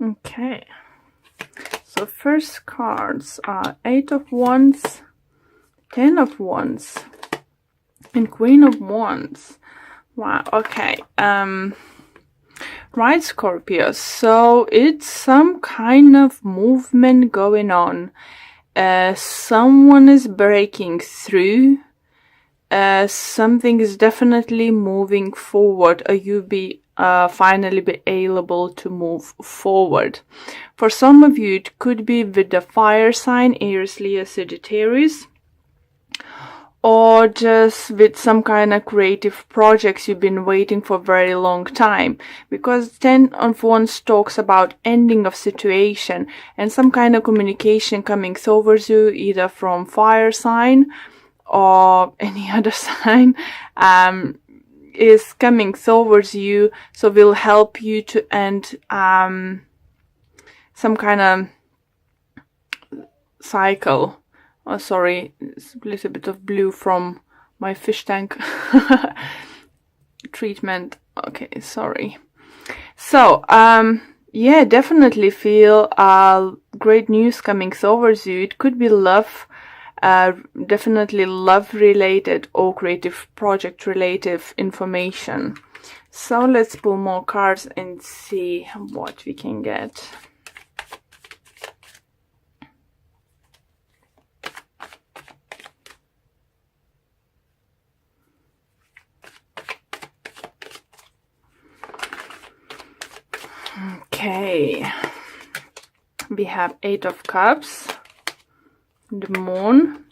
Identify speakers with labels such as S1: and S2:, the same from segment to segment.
S1: Okay. So first cards are 8 of Wands, 10 of Wands, and Queen of Wands. Wow, okay. Right, Scorpio. So it's some kind of movement going on. Someone is breaking through. Something is definitely moving forward, or you be finally be able to move forward. For some of you, it could be with the fire sign, Aries, Leo, Sagittarius, or just with some kind of creative projects you've been waiting for a very long time. Because 10 of Wands talks about ending of situation and some kind of communication coming towards you, either from fire sign or any other sign, is coming towards you, so will help you to end some kind of cycle. Oh, sorry, it's a little bit of blue from my fish tank treatment. Okay, sorry. So, yeah, definitely feel great news coming towards you. It could be love, definitely love related or creative project related information. So let's pull more cards and see what we can get. Okay, we have 8 of Cups, the Moon,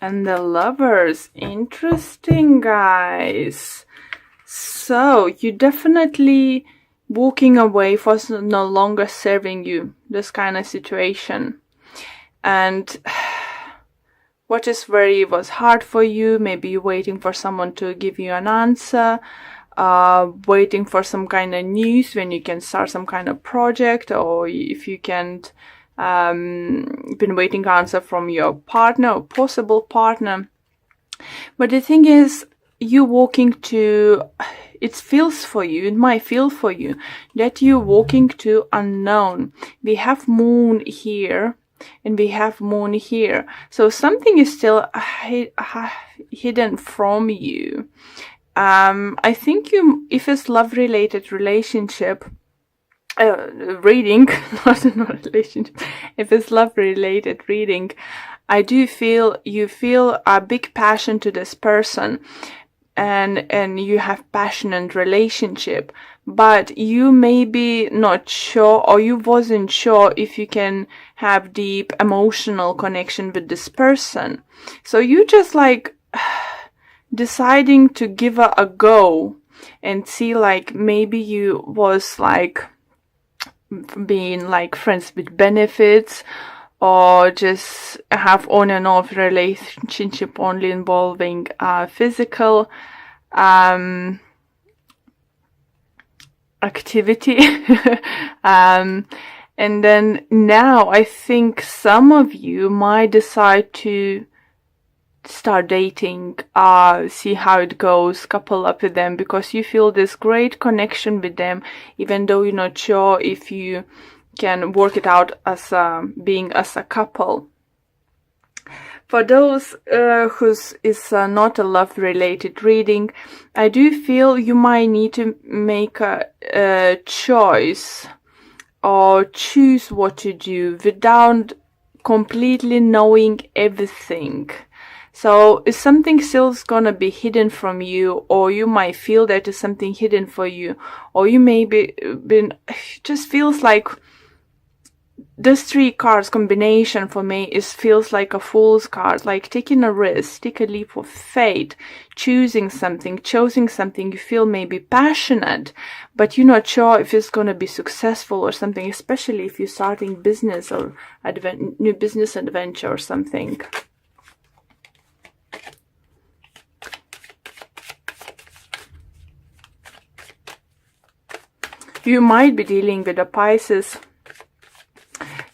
S1: and the Lovers. Interesting, guys. So you definitely walking away for no longer serving you, this kind of situation. And what is was hard for you, maybe you're waiting for someone to give you an answer, waiting for some kind of news when you can start some kind of project, or if you can't, been waiting answer from your partner or possible partner. But the thing is, you walking to, it feels for you, it might feel for you that you're walking to unknown. We have Moon here and we have Moon here, so something is still hidden from you. I think if it's love related relationship, reading, not a relationship, if it's love related reading, I do feel you feel a big passion to this person, and you have passionate relationship, but you may be not sure, or you wasn't sure if you can have deep emotional connection with this person. So you just like deciding to give it a go and see, like, maybe you was like being like friends with benefits, or just have on and off relationship only involving physical activity. And then now I think some of you might decide to start dating, see how it goes, couple up with them, because you feel this great connection with them, even though you're not sure if you can work it out as being as a couple. For those whose is not a love related reading, I do feel you might need to make a choice or choose what to do without completely knowing everything. So is something still gonna be hidden from you, or you might feel that is something hidden for you, or you may be just feels like this 3 cards combination for me feels like a fool's card, like taking a risk, take a leap of faith, choosing something you feel maybe passionate, but you're not sure if it's going to be successful or something, especially if you're starting business or new business adventure or something. You might be dealing with a Pisces.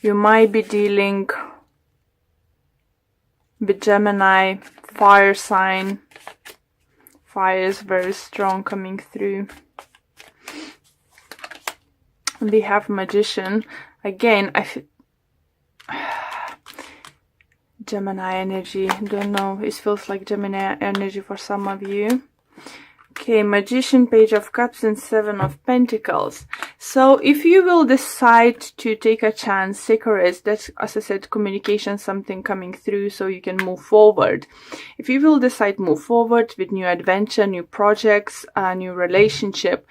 S1: You might be dealing with Gemini, fire sign. Fire is very strong coming through. We have Magician. Again, Gemini energy. Don't know. It feels like Gemini energy for some of you. Okay, Magician, Page of Cups, and Seven of Pentacles. So if you will decide to take a chance, take a risk, that's, as I said, communication, something coming through so you can move forward. If you will decide to move forward with new adventure, new projects, a new relationship,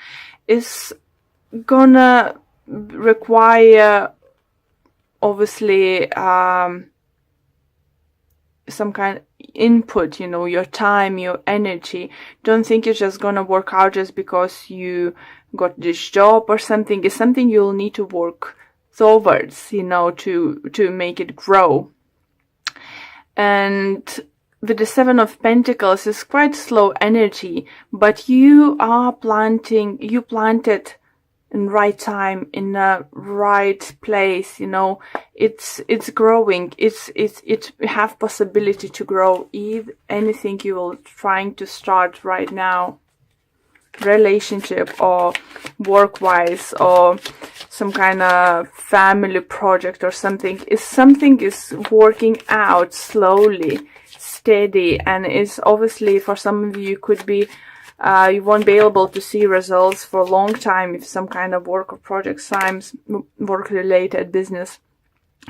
S1: is gonna require, obviously, some kind of input, you know, your time, your energy. Don't think it's just gonna work out just because you got this job or something. It's something you'll need to work towards, you know, to make it grow. And with the Seven of Pentacles, it's quite slow energy, but you planted in right time, in the right place, you know. It's growing. It have possibility to grow. Anything you will trying to start right now, relationship or work-wise, or some kind of family project or something is working out slowly, steady, and is obviously for some of you could be you won't be able to see results for a long time if some kind of work or project signs, work related business.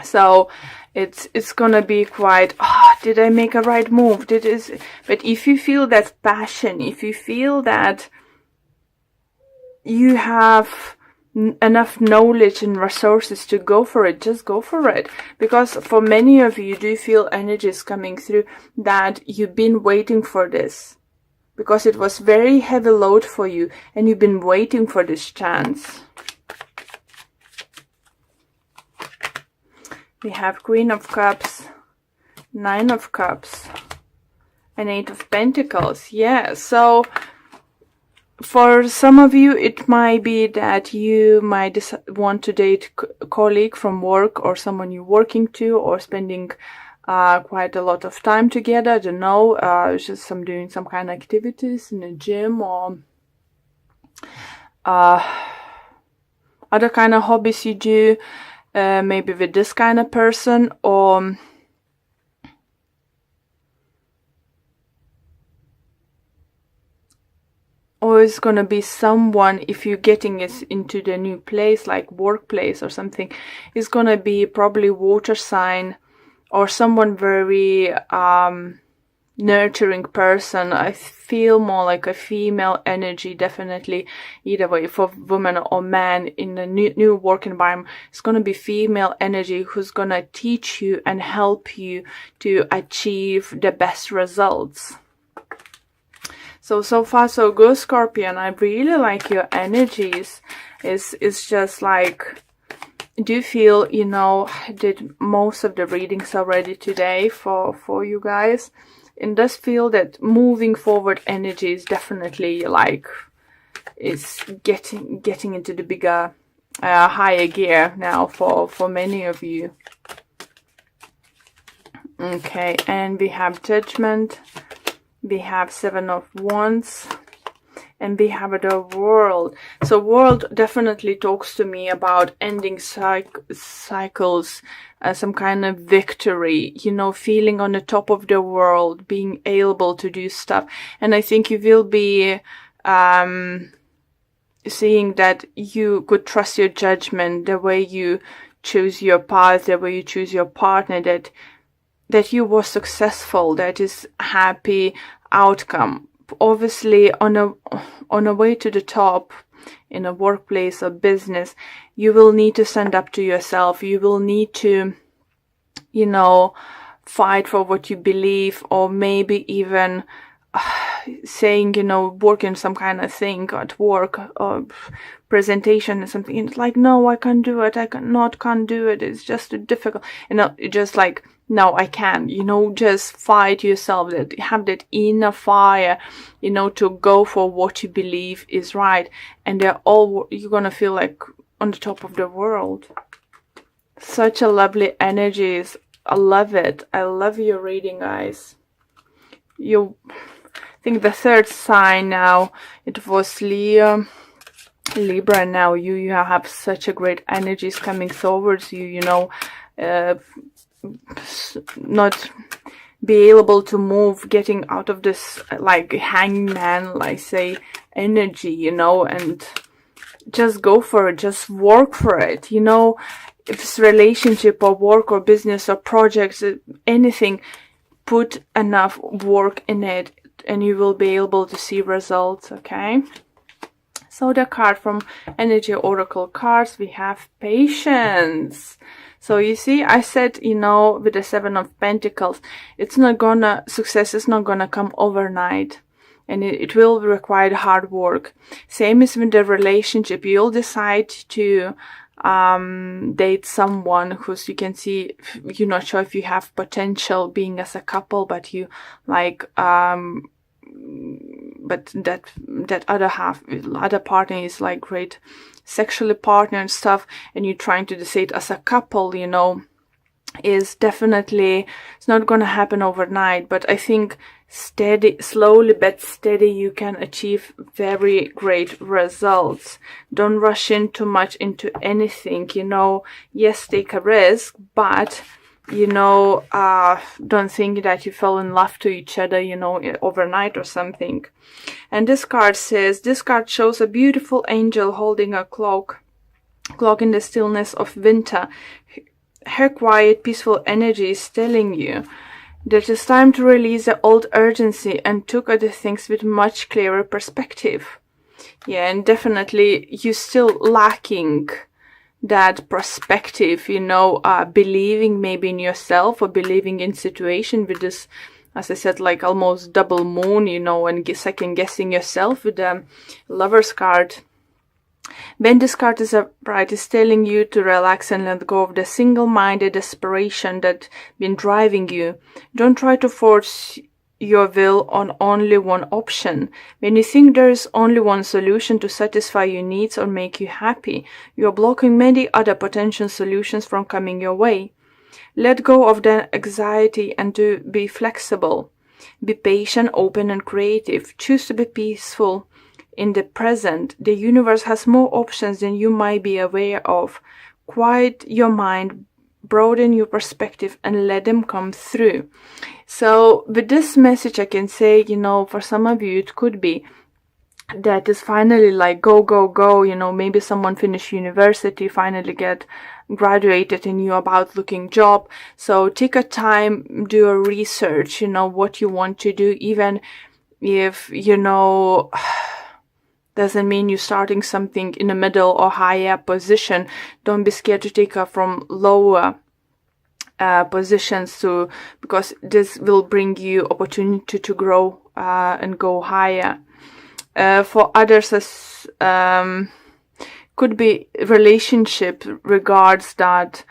S1: So it's gonna be quite, did I make a right move? But if you feel that passion, if you feel that you have enough knowledge and resources to go for it, just go for it. Because for many of you do feel energies coming through that you've been waiting for this. Because it was very heavy load for you and you've been waiting for this chance. We have Queen of Cups, Nine of Cups, and Eight of Pentacles. Yeah, so for some of you, it might be that you might want to date a colleague from work or someone you're working to, or spending quite a lot of time together. I don't know, just doing some kind of activities in a gym, or other kind of hobbies you do, maybe with this kind of person, or it's gonna be someone, if you're getting it into the new place, like workplace or something, it's gonna be probably water sign, or someone very nurturing person. I feel more like a female energy, definitely, either way, for woman or man in the new work environment. It's going to be female energy who's going to teach you and help you to achieve the best results. So far so good, Scorpion. I really like your energies. It's just like, do you feel, you know, I did most of the readings already today for you guys. And does feel that moving forward energy is definitely like, is getting into the bigger, higher gear now for many of you. Okay, and we have Judgment, we have Seven of Wands, and we have the World. So World definitely talks to me about ending cycles, some kind of victory, you know, feeling on the top of the world, being able to do stuff. And I think you will be seeing that you could trust your judgment, the way you choose your path, the way you choose your partner, that you were successful, that is happy outcome. Obviously on a way to the top in a workplace or business, you will need to stand up to yourself. You will need to, you know, fight for what you believe, or maybe even saying, you know, working some kind of thing at work or presentation or something. It's like, no, I can't do it. Can't do it. It's just too difficult. You know, just like, no, I can, you know, just fight yourself, that have that inner fire, you know, to go for what you believe is right. And you're going to feel like on the top of the world. Such a lovely energies. I love it. I love your reading, guys. I think the third sign now, it was Leo, Libra, now you have such a great energies coming towards you, you know, not be able to move, getting out of this like hangman, like say, energy, you know, and just go for it, just work for it, you know, if it's relationship or work or business or projects, anything, put enough work in it and you will be able to see results, okay? So the card from Energy Oracle cards, we have patience. So you see, I said, you know, with the Seven of Pentacles, success is not gonna come overnight. And it will require hard work. Same as with the relationship. You'll decide to date someone who's, you can see, you're not sure if you have potential being as a couple, but you like, but that other partner is like great sexually partner and stuff, and you're trying to decide as a couple, you know, is definitely, it's not going to happen overnight, but I think slowly but steady, you can achieve very great results. Don't rush in too much into anything, you know. Yes, take a risk, but you know, don't think that you fell in love to each other, you know, overnight or something. And this card shows a beautiful angel holding a clock in the stillness of winter. Her quiet, peaceful energy is telling you that it's time to release the old urgency and look at the things with much clearer perspective. Yeah, and definitely you're still lacking that perspective, you know, believing maybe in yourself or believing in situation with this, as I said, like almost double moon, you know, and second guessing yourself with the Lover's card. When this card is upright, it's telling you to relax and let go of the single-minded desperation that's been driving you. Don't try to force your will on only one option. When you think there is only one solution to satisfy your needs or make you happy, you are blocking many other potential solutions from coming your way. Let go of the anxiety and to be flexible. Be patient, open, and creative. Choose to be peaceful in the present. The universe has more options than you might be aware of. Quiet your mind, broaden your perspective, and let them come through. So with this message, I can say, you know, for some of you, it could be that is finally like go, go, go, you know, maybe someone finished university, finally get graduated and you're about looking job. So take a time, do a research, you know, what you want to do, even if, you know, doesn't mean you're starting something in the middle or higher position. Don't be scared to take up from lower positions because this will bring you opportunity to grow and go higher. For others, could be relationship regards that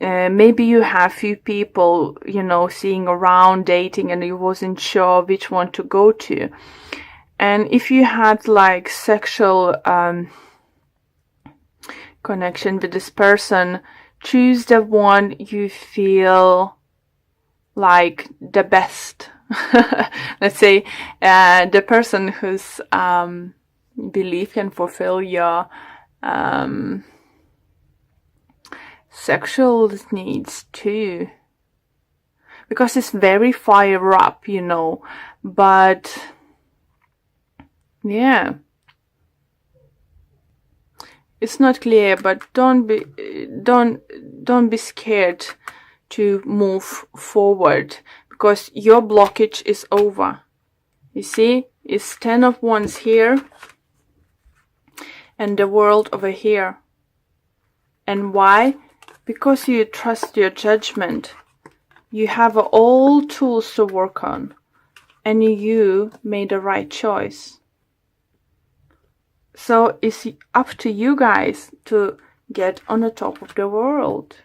S1: maybe you have few people, you know, seeing around, dating, and you wasn't sure which one to go to. And if you had like sexual connection with this person, choose the one you feel like the best. Let's say the person whose belief can fulfill your sexual needs too. Because it's very fire up, you know, but yeah, it's not clear, but don't be scared to move forward because your blockage is over. You see, it's 10 of Wands here and the World over here. And why? Because you trust your judgment. You have all tools to work on and you made the right choice. So it's up to you guys to get on the top of the world.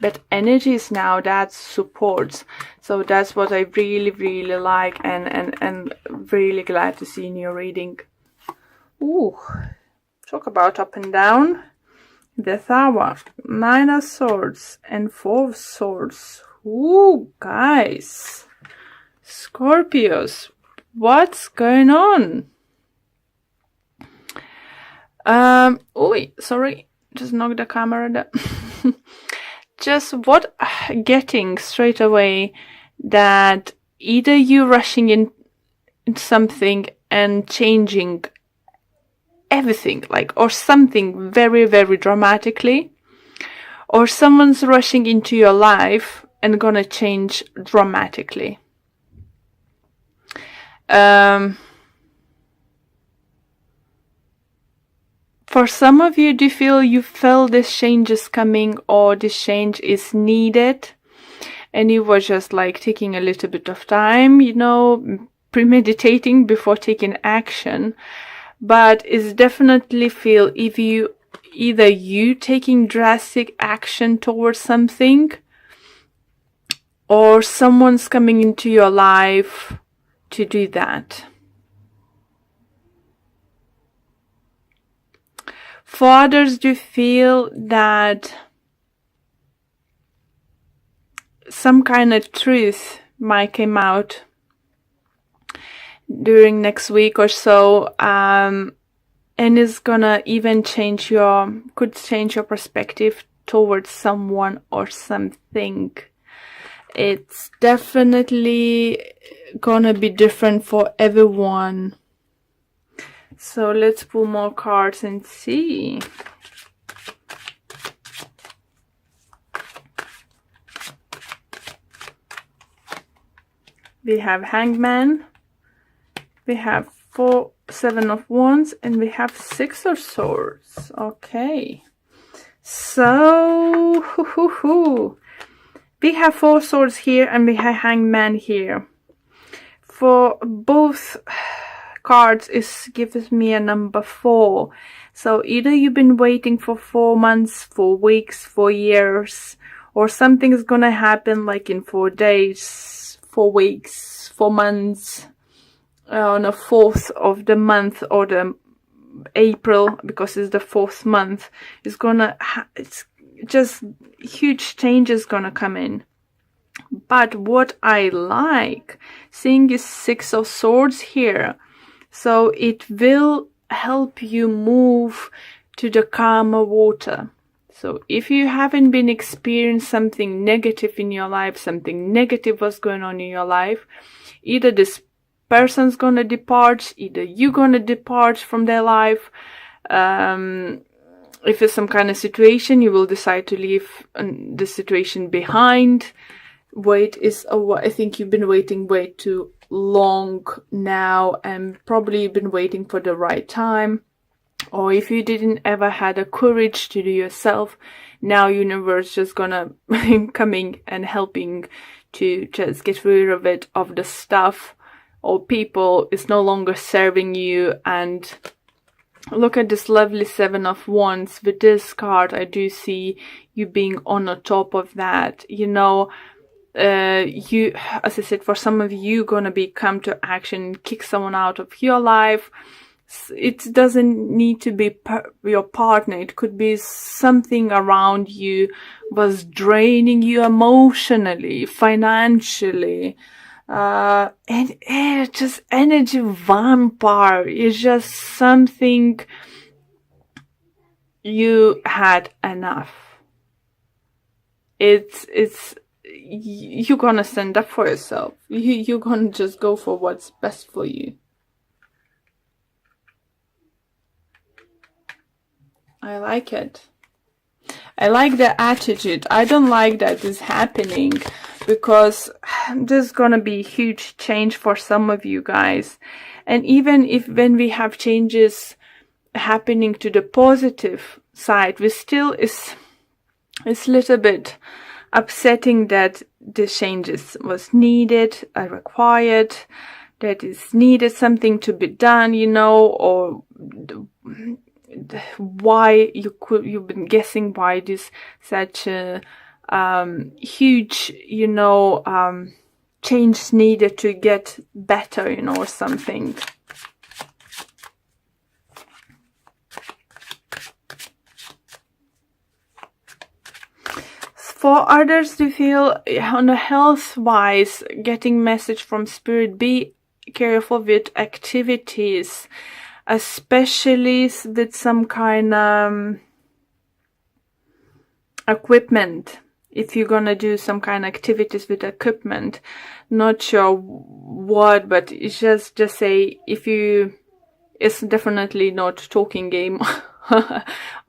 S1: But energies now that supports. So that's what I really, really like and really glad to see in your reading. Ooh, talk about up and down. The Tower, 9 of Swords and 4 of Swords. Ooh, guys. Scorpios, what's going on? Oh, sorry, just knocked the camera down. Just what getting straight away that either you rushing in something and changing everything, like, or something very, very dramatically, or someone's rushing into your life and gonna change dramatically. For some of you, do you feel you felt this change is coming, or this change is needed, and you were just like taking a little bit of time, you know, premeditating before taking action? But it's definitely feel if you either you taking drastic action towards something, or someone's coming into your life to do that. For others, do you feel that some kind of truth might come out during next week or so, and is gonna even could change your perspective towards someone or something. It's definitely gonna be different for everyone. So let's pull more cards and see. We have Hangman, we have Seven of Wands, and we have Six of Swords. Okay, so we have Four Swords here and we have Hangman here. For both cards, it gives me a number 4. So either you've been waiting for 4 months, 4 weeks, 4 years, or something's gonna happen like in 4 days, 4 weeks, 4 months, on the 4th of the month, or the April, because it's the 4th month. It's just huge changes gonna come in. But what I like seeing is Six of Swords here. So it will help you move to the calmer water. So if you haven't been experiencing something negative in your life, something negative was going on in your life, either this person's gonna depart, either you're gonna depart from their life. If it's some kind of situation, you will decide to leave the situation behind. I think you've been waiting way too long now, and probably been waiting for the right time. Or if you didn't ever had the courage to do yourself, now universe just gonna coming and helping to just get rid of it, of the stuff or people is no longer serving you. And look at this lovely Seven of Wands. With this card, I do see you being on the top of that, you know. You, as I said, for some of you, gonna be come to action, kick someone out of your life. It doesn't need to be your partner. It could be something around you was draining you emotionally, financially, and it's just energy vampire. It's just something you had enough. You're gonna stand up for yourself. You're gonna just go for what's best for you. I like it. I like the attitude. I don't like that is happening, because there's gonna be huge change for some of you guys. And even if when we have changes happening to the positive side, we still it's a little bit upsetting that the changes was needed, required, that is needed something to be done, you know, or why you've been guessing why this such a huge, you know, change needed to get better, you know, or something. For others to feel on a health-wise, getting message from Spirit, be careful with activities. especially with some kind of equipment. If you're gonna do some kind of activities with equipment, not sure what, but it's just say if you, it's definitely not talking game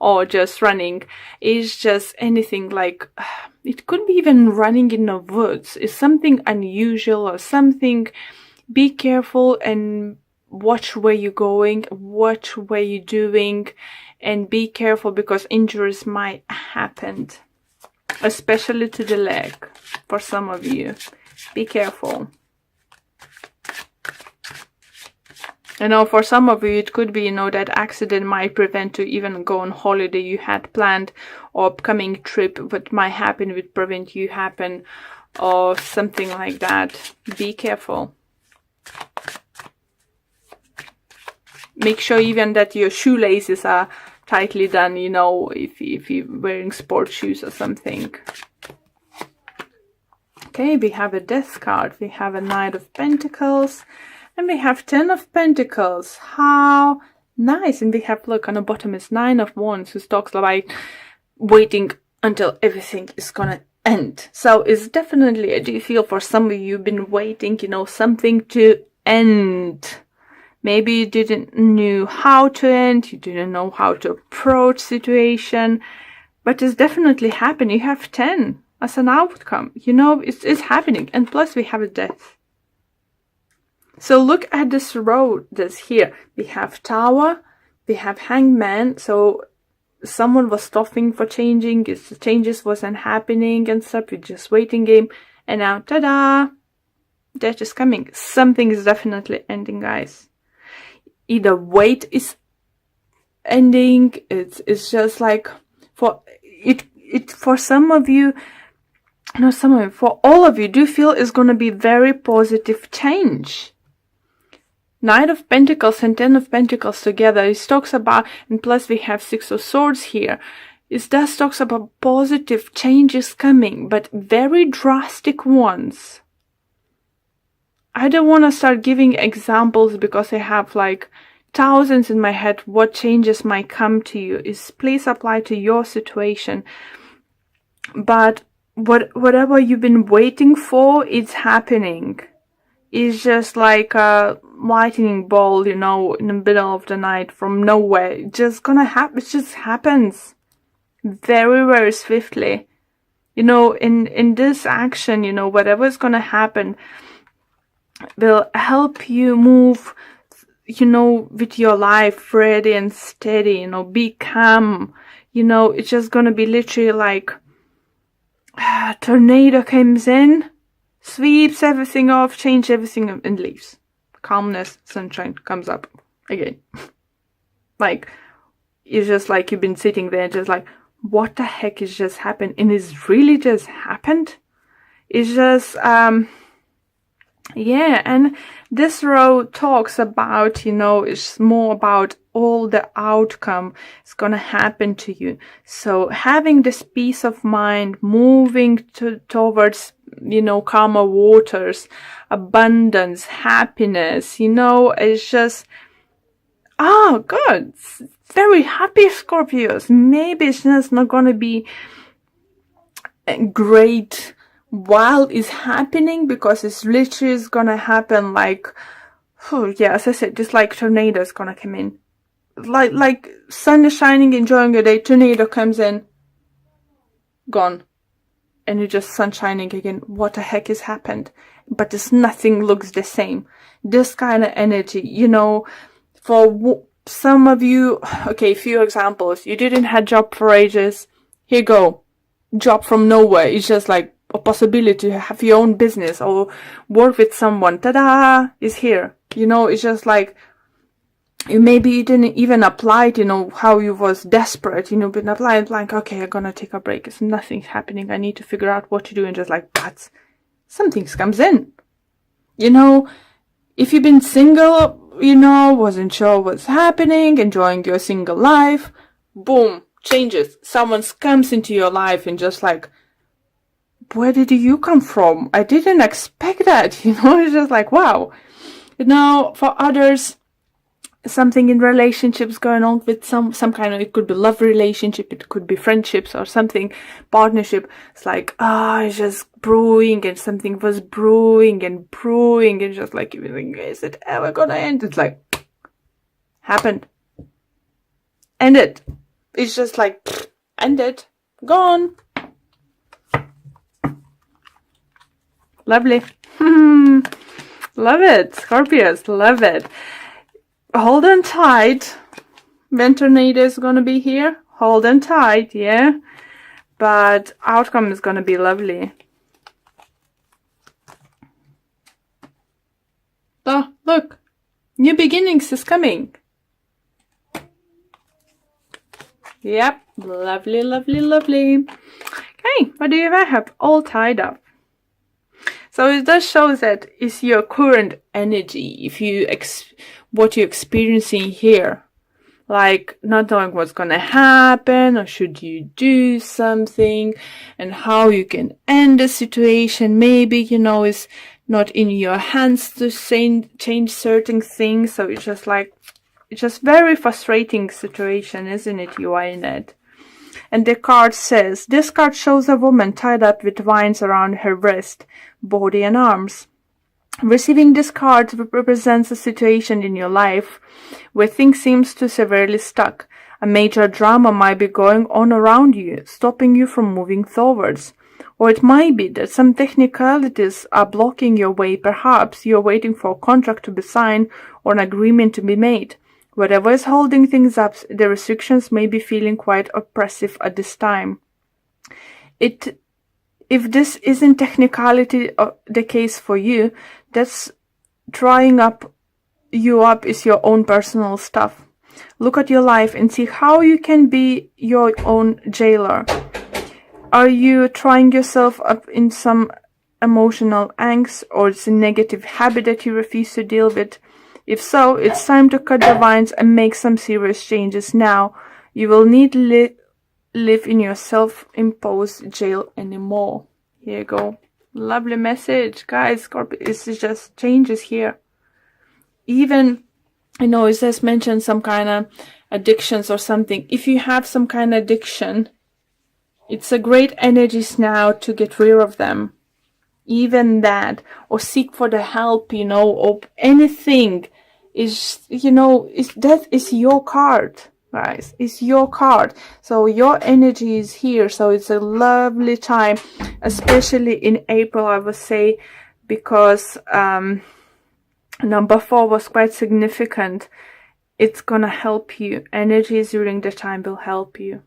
S1: or just running. It's just anything like, it could be even running in the woods. It's something unusual or something. Be careful and watch where you're going, watch where you're doing, and be careful because injuries might happen, especially to the leg for some of you. Be careful. You know, for some of you, it could be, you know, that accident might prevent you even go on holiday you had planned, or upcoming trip, what might happen would prevent you happen, or something like that. Be careful. Make sure even that your shoelaces are tightly done, you know, if you're wearing sports shoes or something. Okay, we have a Death card. We have a Knight of Pentacles. And we have 10 of Pentacles. How nice. And we have, look, on the bottom is 9 of Wands, who talks about waiting until everything is gonna end. So it's definitely, I do feel for some of you, you've been waiting, you know, something to end. Maybe you didn't know how to end, you didn't know how to approach situation, but it's definitely happening. You have 10 as an outcome. You know, it's happening. And plus we have a Death. So look at this road that's here. We have Tower, we have Hanged Man. So someone was stopping for changing, the changes wasn't happening and stuff. You're just waiting game. And now, ta-da! Death is coming. Something is definitely ending, guys. Either wait is ending. It's just like for some of you, no, some of you, for all of you, do feel it's going to be very positive change. Knight of Pentacles and 10 of Pentacles together, it talks about, and plus we have 6 of Swords here. It does talks about positive changes coming, but very drastic ones. I don't want to start giving examples because I have like thousands in my head what changes might come to you. Please apply to your situation. But whatever you've been waiting for, it's happening. It's just like a lightning ball, you know, in the middle of the night from nowhere. It's just gonna happen. It just happens very, very swiftly. You know, in this action, you know, whatever is gonna happen will help you move, you know, with your life ready and steady, you know, be calm. You know, it's just gonna be literally like a tornado comes in, sweeps everything off, change everything and leaves. Calmness, sunshine comes up again. Like, it's just like you've been sitting there just like, what the heck is just happened? And it's really just happened. It's just, yeah, and this row talks about, you know, it's more about all the outcome is gonna happen to you. So having this peace of mind, moving towards, you know, calmer waters, abundance, happiness, you know, it's just, oh God, very happy Scorpios. Maybe it's just not gonna be great while it's happening, because it's literally is gonna happen like, oh yeah, as I said, just like tornado is gonna come in. Like sun is shining, enjoying your day, tornado comes in, gone. And you're just sun shining again. What the heck has happened? But this nothing looks the same. This kind of energy, you know, for some of you, okay, few examples. You didn't have job for ages. Here you go. Job from nowhere. It's just like a possibility to have your own business or work with someone. Ta-da! Is here. You know, it's just like, maybe you didn't even apply it, you know, how you was desperate, you know, but applied like, okay, I'm gonna take a break. It's nothing's happening. I need to figure out what to do. And just like, but something comes in. You know, if you've been single, you know, wasn't sure what's happening, enjoying your single life, boom, changes. Someone comes into your life and just like, where did you come from? I didn't expect that, you know, it's just like, wow. You know, for others, something in relationships going on with some kind of, it could be love relationship, it could be friendships or something, partnership. It's like, it's just brewing, and something was brewing and brewing, and just like, you think, is it ever gonna end? It's like, happened. Ended. It's just like, ended. Gone. Lovely. Love it. Scorpios, love it. Hold on tight. When tornado is gonna be here, hold on tight, yeah? But outcome is gonna be lovely. Oh, look. New beginnings is coming. Yep. Lovely, lovely, lovely. Okay, what do you have? All tied up. So it does show that it's your current energy. If you what you're experiencing here, like not knowing what's gonna happen, or should you do something, and how you can end the situation. Maybe, it's not in your hands to change certain things. So it's just like, it's just very frustrating situation, isn't it? You are in it. And the card says, this card shows a woman tied up with vines around her wrist, body and arms. Receiving this card represents a situation in your life where things seem to severely stuck. A major drama might be going on around you, stopping you from moving forwards. Or it might be that some technicalities are blocking your way. Perhaps you're waiting for a contract to be signed or an agreement to be made. Whatever is holding things up, the restrictions may be feeling quite oppressive at this time. If this isn't technicality the case for you, that's drying you up is your own personal stuff. Look at your life and see how you can be your own jailer. Are you trying yourself up in some emotional angst, or it's a negative habit that you refuse to deal with? If so, it's time to cut the vines and make some serious changes now. You will need live in your self-imposed jail anymore. Here you go. Lovely message, guys. Scorpio, this is just changes here. Even, it says mention some kind of addictions or something. If you have some kind of addiction, it's a great energies now to get rid of them. Even that, or seek for the help, or anything is, that is your card, guys. It's your card. So your energy is here. So it's a lovely time, especially in April, I would say, because number 4 was quite significant. It's gonna help you. Energies during the time will help you.